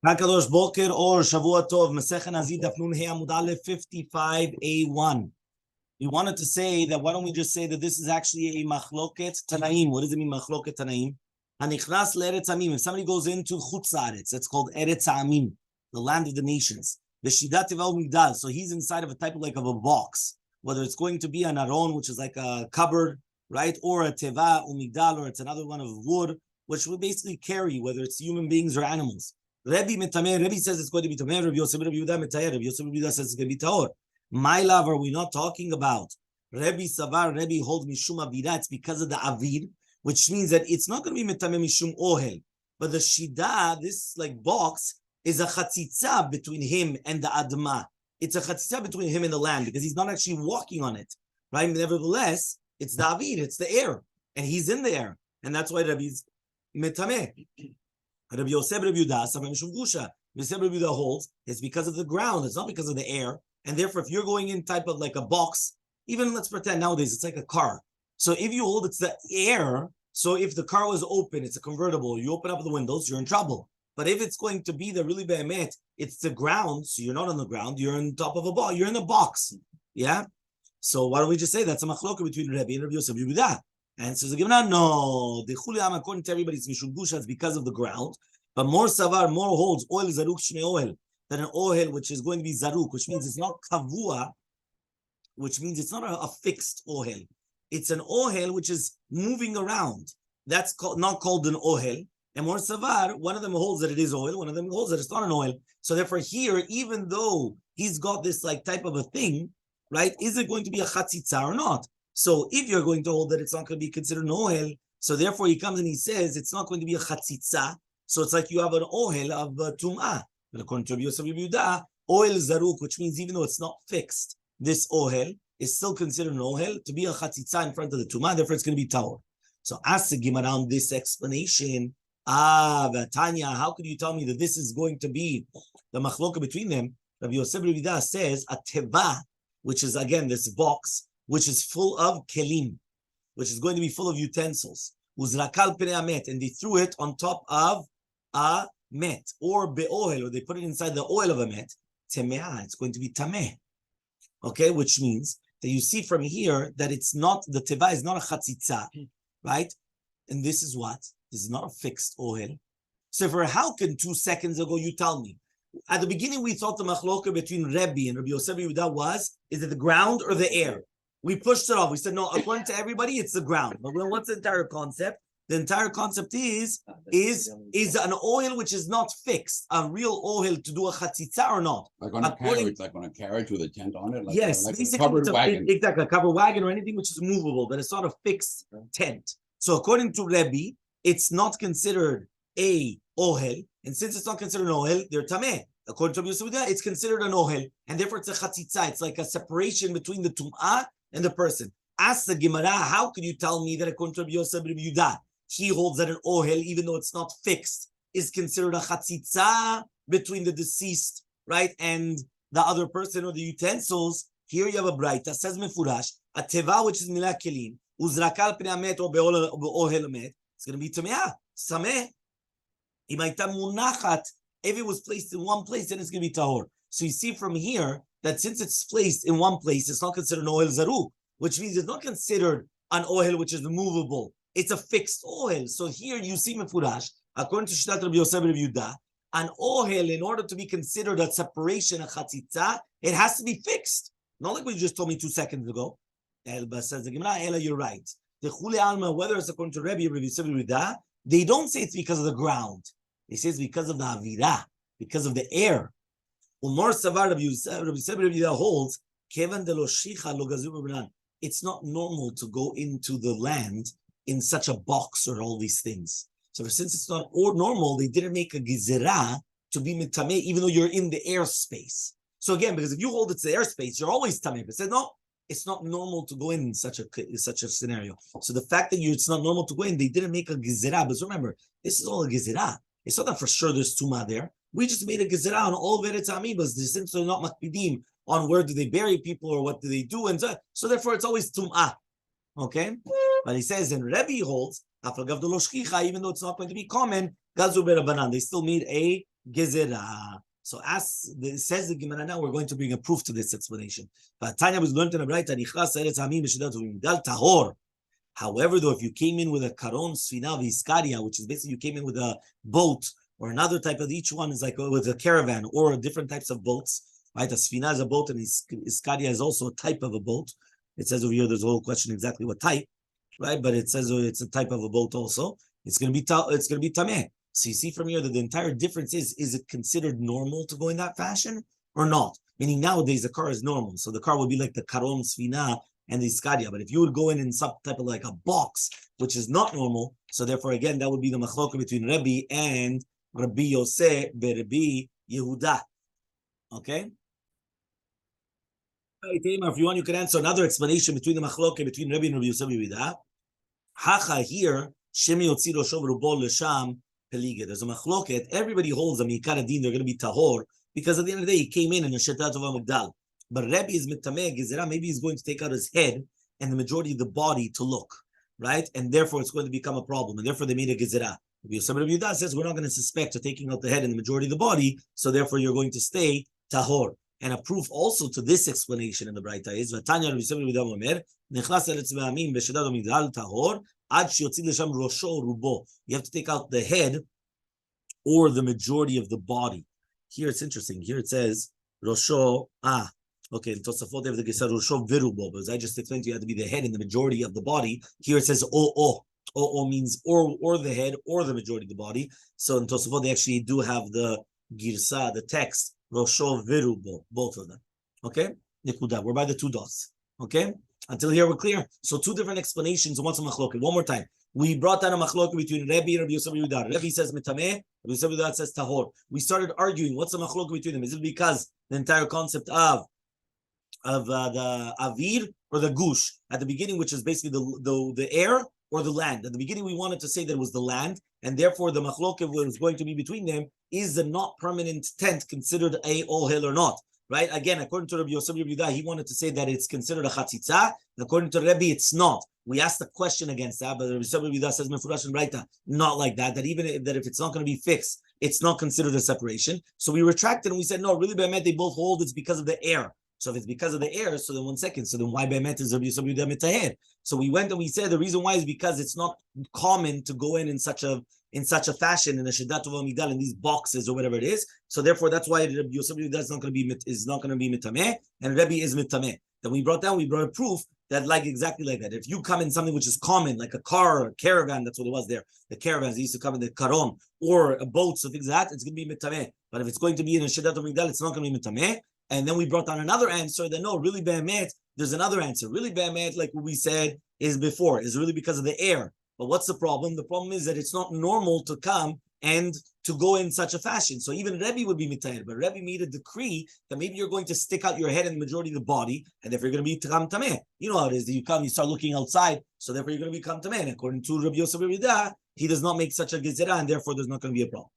Hakadosh Boker or Shavua Tov, Masechet Nazir daf 55A1. We wanted to say that why don't we just say that this is actually a machloket tanaim? What does it mean machloket tanaim? Hanichnas le'eretz amim. If somebody goes into chutz haaretz, that's called eretz amim, the land of the nations. V'shidat tevel migdal. So he's inside of a type of like of a box, whether it's going to be an aron, which is like a cupboard, right, or a teva umigdal, or it's another one of wood, which will basically carry whether it's human beings or animals. Rabbi says it's going to be tameh. Rabbi Yosef Rabbi Yehuda metayeh. Rabbi Yosef Rabbi Yehuda says it's going to be tahor. My love, are we not talking about Rabbi Savar? Rabbi holds mishum avira. It's because of the avir, which means that it's not going to be metameh mishum ohel. But the shida, this like box, is a chatzitza between him and the adma. It's a chatzitza between him and the land because he's not actually walking on it, right? Nevertheless, it's the avir, it's the air, and he's in the air, and that's why Rabbi's metameh. Rabbi Yosef Rabbi Yehuda, Mishum Gusha. Yosef Rabbi Yehuda holds it's because of the ground. It's not because of the air. And therefore, if you're going in type of like a box, even let's pretend nowadays it's like a car. So if you hold it's the air. So if the car was open, it's a convertible. You open up the windows, you're in trouble. But if it's going to be the really behemet, it's the ground. So you're not on the ground. You're on top of a box. You're in the box. Yeah. So why don't we just say that's a machloka between Rabbi and Rabbi Yosef Rabbi Yehuda? And so the Gemara, no, the chuliam according to everybody, it's mishum gusha, it's because of the ground. But more savar, more holds oil zaruk shmei oil than an oil which is going to be zaruk, which means it's not kavua, which means it's not a fixed oil. It's an oil which is moving around. That's not called an oil. And more savar, one of them holds that it is oil, one of them holds that it's not an oil. So therefore, here, even though he's got this like type of a thing, right? Is it going to be a chatzitza or not? So if you're going to hold that it's not going to be considered an ohel, so therefore he comes and he says it's not going to be a chatzitza. So it's like you have an ohel of tum'ah. But according to Rabbi Yosef Rabbi Yehuda, ohel zaruk, which means even though it's not fixed, this ohel is still considered an ohel to be a chatzitza in front of the tum'ah. Therefore it's going to be tahor. So asking around this explanation, Vatanya, how could you tell me that this is going to be the machloka between them? Rabbi Yosef Rabbi Yehuda says a teva, which is again this box, which is full of kelim, which is going to be full of utensils. Uzrakal pnei met, and they threw it on top of a met, or be'ohel, or they put it inside the oil of a met. Temeah, it's going to be tameh. Okay, which means that you see from here that it's not, the teva is not a chatzitza, right? And this is what? This is not a fixed oil. So for how can 2 seconds ago you tell me? At the beginning we thought the machloka between Rabbi and Rabbi Yosef Yehuda is it the ground or the air? We pushed it off. We said, no, according to everybody, it's the ground. But what's the entire concept? The entire concept is an oil which is not fixed, a real oil to do a chatzitza or not. Like on a carriage, like on a carriage with a tent on it? Like yes, like basically a covered wagon. Exactly, a covered wagon or anything which is movable, but it's not a fixed tent. So according to Rabbi, it's not considered a ohel, and since it's not considered an ohel, they're tameh. According to Rabbi Yosef, it's considered an ohel, and therefore it's a chatzitza. It's like a separation between the tum'ah and the person. Ask the Gemara, how can you tell me that according to Rabbi Yosef Rabbi Yehuda, he holds that an ohel, even though it's not fixed, is considered a chatzitza between the deceased, right, and the other person or the utensils? Here you have a braita, says mefurash, a teva, which is milah kelim, uzrakal pnei hamet or be'ohel hamet, it's going to be tameah, sameh. If it was placed in one place, then it's going to be tahor. So you see from here that since it's placed in one place, it's not considered an oil zaruk, which means it's not considered an oil which is movable. It's a fixed oil. So here you see mefurash, according to Shtat Rabbi Yosef Rabbi Yehuda, an oil, in order to be considered a separation, a chatzitza, it has to be fixed. Not like what you just told me 2 seconds ago. Elba says the Gemara, Ela, you're right. The chule alma, whether it's according to Rabbi Yosef Rabbi Yehuda, they don't say it's because of the ground. They say it's because of the avira, because of the air. Umar Savar Rabbi Yosef Rabbi Yehuda holds, Kevan de lo shicha lo gazu. It's not normal to go into the land in such a box or all these things. So since it's not normal, they didn't make a gizera to be mitameh, even though you're in the airspace. So again, because if you hold it's the airspace, you're always tameh. But said no, it's not normal to go in such a scenario. So the fact that it's not normal to go in, they didn't make a gizera. But remember, this is all a gizera. It's not that for sure there's tuma there. We just made a gizera on all veretz amibas. Since they're not makpidim on where do they bury people or what do they do, and so therefore it's always tum'ah. Okay, but he says, and Rabbi holds, even though it's not going to be common, they still made a gezerah. So says the Gemara now, we're going to bring a proof to this explanation. But Tanya was learned in a brighter, tahor. However, though, if you came in with a karon, sfina, viskaria, which is basically you came in with a boat or another type of, each one is like with a caravan or different types of boats, right? A sfina is a boat and iskaria is also a type of a boat. It says over here, there's a whole question exactly what type, right? But it says it's a type of a boat also. It's going to be tameh. So you see from here that the entire difference is it considered normal to go in that fashion or not? Meaning nowadays the car is normal. So the car would be like the karon, sfina, and the iskaria. But if you would go in some type of like a box, which is not normal, so therefore again, that would be the machloka between Rabbi and Rabbi Yosef Rabbi Yehuda. Okay? If you want, you can answer another explanation between the machloka between Rabbi and Rabbi Yosef Yehuda. Hacha here, Shemi Yotzi Roshav Rubo Lesham Pelige. There's a machloket. Everybody holds a mikar din. They're going to be tahor because at the end of the day, he came in a shetat of a migdal. But Rabbi is mitameh gezerah. Maybe he's going to take out his head and the majority of the body to look, right? And therefore, it's going to become a problem. And therefore, they made a gezerah. Somebody of Yudah says we're not going to suspect of taking out the head and the majority of the body. So therefore, you're going to stay tahor. And a proof also to this explanation in the Braita is Vatanya Rabbi Yosef Rabbi Yehuda Omer Nechlas Eretz Me'amim B'Shedat Migdal Tahor Ad Shiotzi L'Sham Rosho Rubo. You have to take out the head or the majority of the body. Here it's interesting. Here it says Rosho. Okay. In Tosafot they have the Gesar Rosho Virubo. But as I just explained to you, you have to be the head and the majority of the body. Here it says O. O means or the head or the majority of the body. So in Tosafot they actually do have the Girsa, the text. Rosho Virubo, both of them. Okay? Nikuda. We're by the two dots. Okay? Until here we're clear. So two different explanations and what's a machloket. One more time. We brought down a machloket between Rabbi and Rabbi Yosef Yehuda. Rabbi says mitameh, Rabbi Yosef Yehuda says tahor. We started arguing what's the machloket between them. Is it because the entire concept of the avir or the gush at the beginning, which is basically the air or the land? At the beginning, we wanted to say that it was the land, and therefore the machloket was going to be between them. Is the not permanent tent considered a Oziel or not? Right? Again, according to Rabbi Yosef Yehuda, he wanted to say that it's considered a chatzitza. According to Rabbi, it's not. We asked a question against that, but Rabbi Yosef Yehuda says mefurash and Braita, not like that. That even if it's not going to be fixed, it's not considered a separation. So we retracted and we said no. Really, be'emet they both hold. It's because of the air. So if it's because of the air, so then 1 second. So then why be'emet is Rabbi Yosef Yehuda mitaher? So we went and we said the reason why is because it's not common to go in such a fashion in a shedat of migdal in these boxes or whatever it is. So therefore, that's why Rabbi Yosef is not going to be mitameh, and Rabbi is mitameh. Then we brought a proof that like exactly like that. If you come in something which is common, like a car or a caravan, that's what it was there. The caravans used to come in the karon or a boat, so things like that, it's going to be mitameh. But if it's going to be in a shedat of migdal, it's not going to be mitameh. And then we brought down another answer that no, really be'emet, there's another answer. Really be'emet, like what we said is before, is really because of the air. But what's the problem? The problem is that it's not normal to come and to go in such a fashion. So even Rabbi would be mitayr, but Rabbi made a decree that maybe you're going to stick out your head and the majority of the body, and therefore you're going to be tam tameh. You know how it is that you come, you start looking outside, so therefore you're going to become tameh. And according to Rabbi Yosef Yehuda, he does not make such a gezerah, and therefore there's not going to be a problem.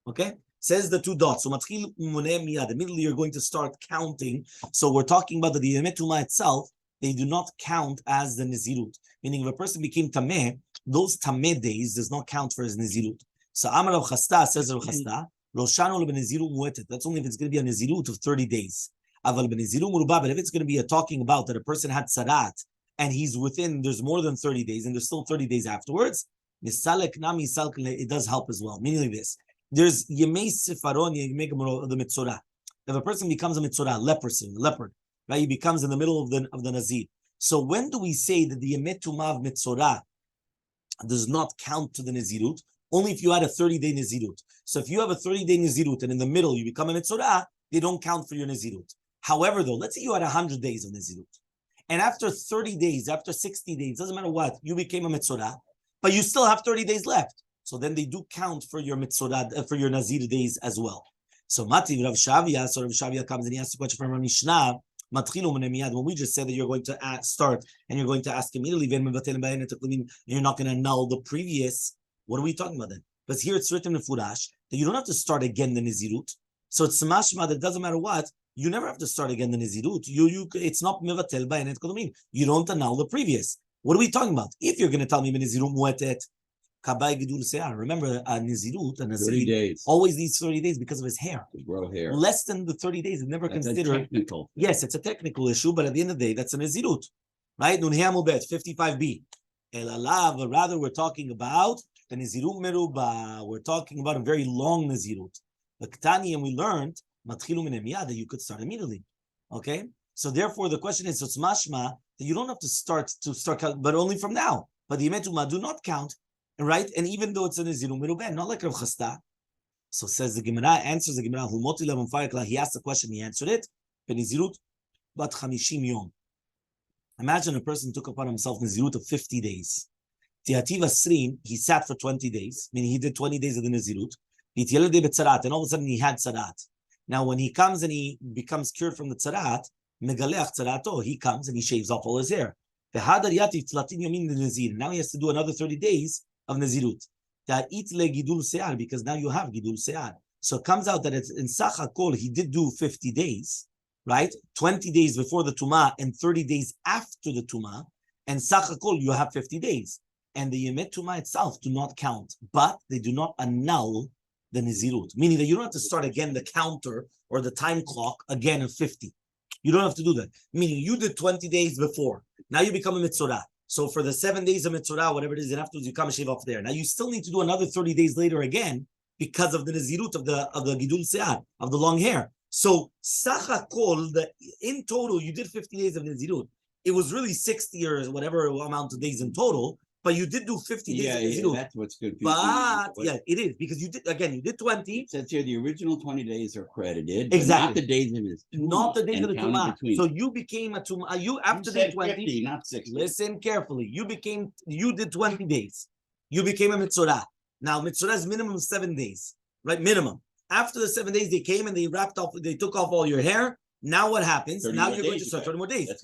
Okay? Says the two dots. So matchil muneh miyad. Immediately you're going to start counting. So we're talking about the yemetuma itself. They do not count as the nezirut. Meaning if a person became tameh, those tameh days does not count for his nezirut. So Amar Rav Chasta says Rav Chasta, Roshanu lebenezirut muetet. That's only if it's going to be a nezirut of 30 days. Aval benezirut muruba. But if it's going to be talking about that a person had sarat and he's within, there's more than 30 days and there's still 30 days afterwards, it does help as well. Meaning like this. There's Yemei Sifaron, the Mitzorah. If a person becomes a Mitzorah, leopard, right? He becomes in the middle of the Nazir. So when do we say that the Yemet Tumav Mitzorah does not count to the Nazirut? Only if you had a 30-day Nazirut. So if you have a 30-day Nazirut and in the middle you become a Mitzorah, they don't count for your Nazirut. However, though, let's say you had 100 days of Nazirut. And after 30 days, after 60 days, doesn't matter what, you became a Mitzorah, but you still have 30 days left. So then they do count for your mitzorah, for your Nazir days as well. So Mati Rav Shavia, so Rav Shavia comes and he asks the question from our Mishnah. When we just said that you're going to start and you're going to ask immediately, you're not going to annul the previous. What are we talking about then? Because here it's written in Furash that you don't have to start again the Nazirut. So it's mashma that it doesn't matter what, you never have to start again the Nazirut. It's not mevatel b'enet kodomim. You don't annul the previous. What are we talking about? If you're going to tell me Nazirut muetet, Kabay Gidul Se'ar. Remember, Nizirut, and 30 days. always these 30 days because of his hair. To grow hair. Less than the 30 days is never That's considered. a technical. Yes, it's a technical issue, but at the end of the day, that's a Nizirut. Right? Nun Hamubet, 55b. Elalav, rather, we're talking about the Nizirut Meruba. We're talking about a very long Nizirut. The Ktani, and we learned Matchilu min Emiyad, that you could start immediately. Okay? So therefore, the question is, so it's mashma that you don't have to start, but only from now. But the Yemetuma do not count, right? And even though it's a Nizirut Meruba, not like Rav Chasta. So says the Gemara, answers the Gemara, he asked the question, he answered it. Benizirut bat 50 yom. Imagine a person took upon himself Nizirut of 50 days. Tiativ Asrin, he sat for 20 days, meaning he did 20 days of the Nizirut. And all of a sudden he had tzarat. Now when he comes and he becomes cured from the tzarat, megaleach tzarato, he comes and he shaves off all his hair. Now he has to do another 30 days of Nizirut. Because now you have Gidul Se'ar. So it comes out that it's in Sachakol, he did do 50 days, right? 20 days before the Tumah and 30 days after the Tumah. And Sachakol, you have 50 days. And the Yemet Tumah itself do not count, but they do not annul the Nizirut. Meaning that you don't have to start again the counter or the time clock again of 50. You don't have to do that. Meaning you did 20 days before. Now you become a Mitzorah. So for the 7 days of Mitzorah, whatever it is, and afterwards you come and shave off there. Now you still need to do another 30 days later again because of the Nizirut of the Gidul Se'ar, of the long hair. So Sachakol, in total, you did 50 days of Nizirut. It was really 60 or whatever amount of days in total, but you did do 50 days of Nizirut. That's what's good. But yeah, it is, because you did 20. It says here the original 20 days are credited. Exactly. Not the days of his Tumah. Not the days of the Tumah. Between. So you became a Tumah. You after day 20, 50, not 60. Listen carefully. You did 20 days. You became a Mitzorah. Now Mitzorah is minimum 7 days, right? Minimum. After the 7 days, they came and they took off all your hair. Now what happens? Now you're going to start 30 more days. That's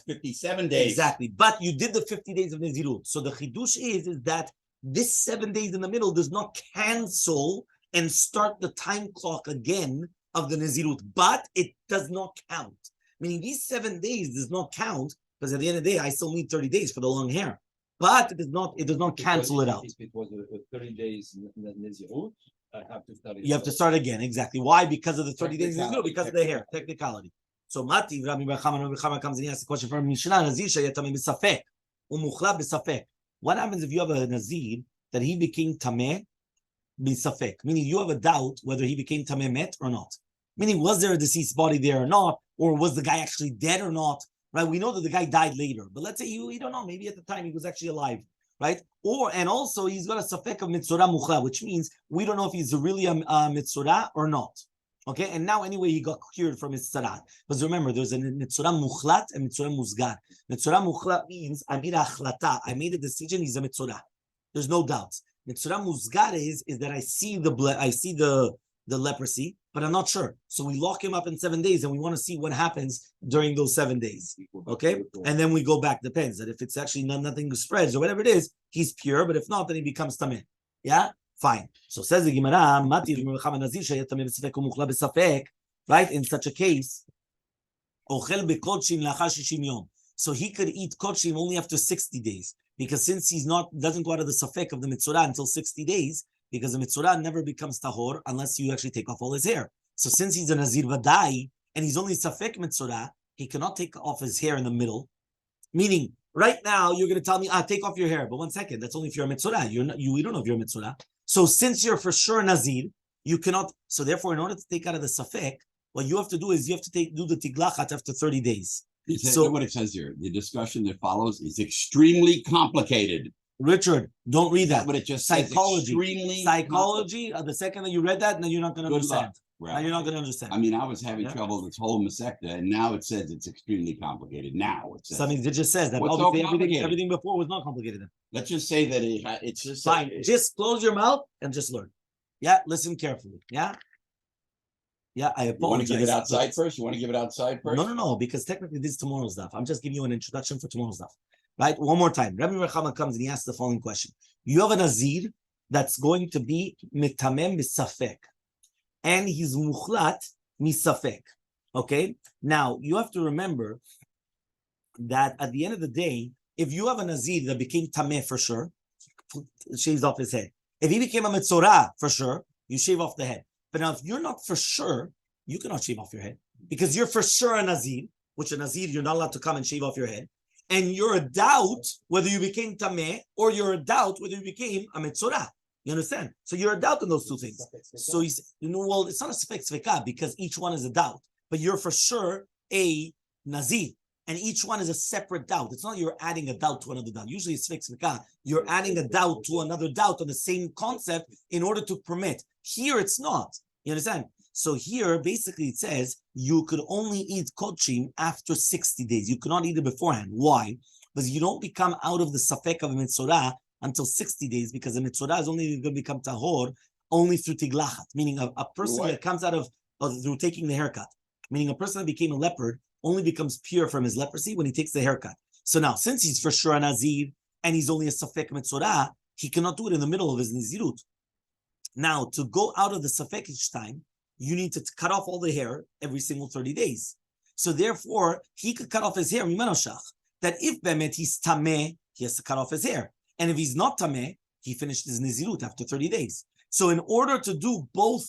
57 days. Exactly. But you did the 50 days of Nizirut. So the chidush is that this 7 days in the middle does not cancel and start the time clock again of the Nizirut, but it does not count. Meaning these 7 days does not count, because at the end of the day, I still need 30 days for the long hair. But it does not cancel it out. If it was 30 days Nizirut, I have to start. You have to start again. Exactly. Why? Because of the 30 days Nizirut, because of the hair. Technicality. So Mati, Rabbi Bechama comes and he asks the question from Mishnah, Nazir shayatameh b'safek, umuchla b'safek. What happens if you have a Nazir that he became tameh b'safek? Meaning you have a doubt whether he became tameh met or not. Meaning, was there a deceased body there or not? Or was the guy actually dead or not? Right? We know that the guy died later. But let's say you don't know. Maybe at the time he was actually alive. Right? And also he's got a safek of mitzorah muchla, which means we don't know if he's really a mitzorah or not. Okay, and now anyway he got cured from his tzarat. Because remember, there's a mitzorah muchlat and mitzorah musgar. Mitzorah muchlat means I made a achlata, I made a decision. He's a mitzorah. There's no doubt. Mitzorah musgar is that I see the leprosy, but I'm not sure. So we lock him up in 7 days, and we want to see what happens during those 7 days. Okay, and then we go back. Depends that if it's actually nothing spreads or whatever it is, he's pure. But if not, then he becomes tameh. Yeah. Fine. So says the Gemara, right? In such a case, so he could eat kodshim only after 60 days, because since doesn't go out of the safek of the mitzorah until 60 days, because the mitzorah never becomes tahor unless you actually take off all his hair. So since he's a nazir vadai and he's only safek mitzorah, he cannot take off his hair in the middle. Meaning, right now you're going to tell me, take off your hair, but 1 second, that's only if you're a mitzorah. We don't know if you're a mitzorah. So since you're for sure Nazir, you cannot. So therefore, in order to take out of the safek, what you have to do is you have to do the tiglachat after 30 days. So what it says here, the discussion that follows is extremely complicated. Richard, don't read that. But it just psychology. Psychology. The second that you read that, now you're not going to understand. Now you're not going to understand. I mean, I was having trouble this whole Masechta, and now it says it's extremely complicated. Now it says. So, I mean, it just says that everything before was not complicated. Let's just say that it's just fine. Just close your mouth and just learn. Yeah, listen carefully. Yeah. Yeah, I apologize. You want to give it outside first? You want to give it outside first? No, because technically this is tomorrow's daf. I'm just giving you an introduction for tomorrow's daf. Right? One more time. Rabbi Rechama comes and he asks the following question. You have a Nazir that's going to be mitamem misafek, and he's muchlat misafek. Okay? Now, you have to remember that at the end of the day, if you have a Nazir that became tameh for sure, shaves off his head. If he became a Metzorah, for sure, you shave off the head. But now, if you're not for sure, you cannot shave off your head. Because you're for sure a Nazir, which a Nazir, you're not allowed to come and shave off your head. And you're a doubt whether you became Tameh, or you're a doubt whether you became a Metzorah. You understand? So you're a doubt in those two things. So he's, well, it's not a Sfek Sveka, because each one is a doubt. But you're for sure a Nazir. And each one is a separate doubt. It's not you're adding a doubt to another doubt. Usually it's Sfek Sveka. You're adding a doubt to another doubt on the same concept in order to permit. Here it's not. You understand? So here, basically, it says you could only eat kodshim after 60 days. You cannot eat it beforehand. Why? Because you don't become out of the safek of a mitzorah until 60 days, because the mitzorah is only going to become tahor only through tiglachat, meaning a person that comes out of through taking the haircut, meaning a person that became a leopard only becomes pure from his leprosy when he takes the haircut. So now, since he's for sure a nazir and he's only a safek mitzorah, he cannot do it in the middle of his nizirut. Now, to go out of the safek each time, you need to cut off all the hair every single 30 days. So therefore, he could cut off his hair, that if Bemet he's tameh, he has to cut off his hair. And if he's not tameh, he finished his nizirut after 30 days. So in order to do both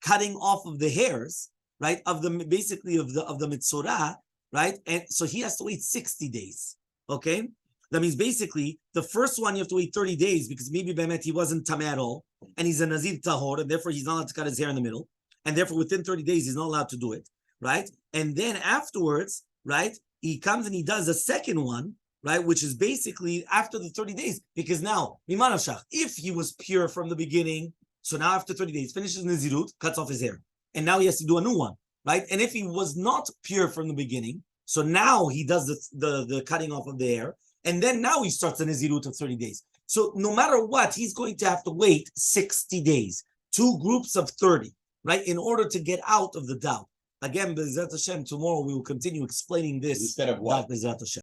cutting off of the hairs, right, of the basically of the mitzorah, right, and so he has to wait 60 days. Okay? That means basically the first one you have to wait 30 days because maybe Bemet he wasn't tameh at all, and he's a nazir tahor, and therefore he's not allowed to cut his hair in the middle. And therefore, within 30 days, he's not allowed to do it, right? And then afterwards, right, he comes and he does a second one, right, which is basically after the 30 days, because now, if he was pure from the beginning, so now after 30 days, finishes Nizirut, cuts off his hair, and now he has to do a new one, right? And if he was not pure from the beginning, so now he does the cutting off of the hair, and then now he starts the Nizirut of 30 days. So no matter what, he's going to have to wait 60 days, 2 groups of 30. Right, in order to get out of the doubt. Again, B'ezrat Hashem, tomorrow we will continue explaining this. Instead of what? B'ezrat Hashem.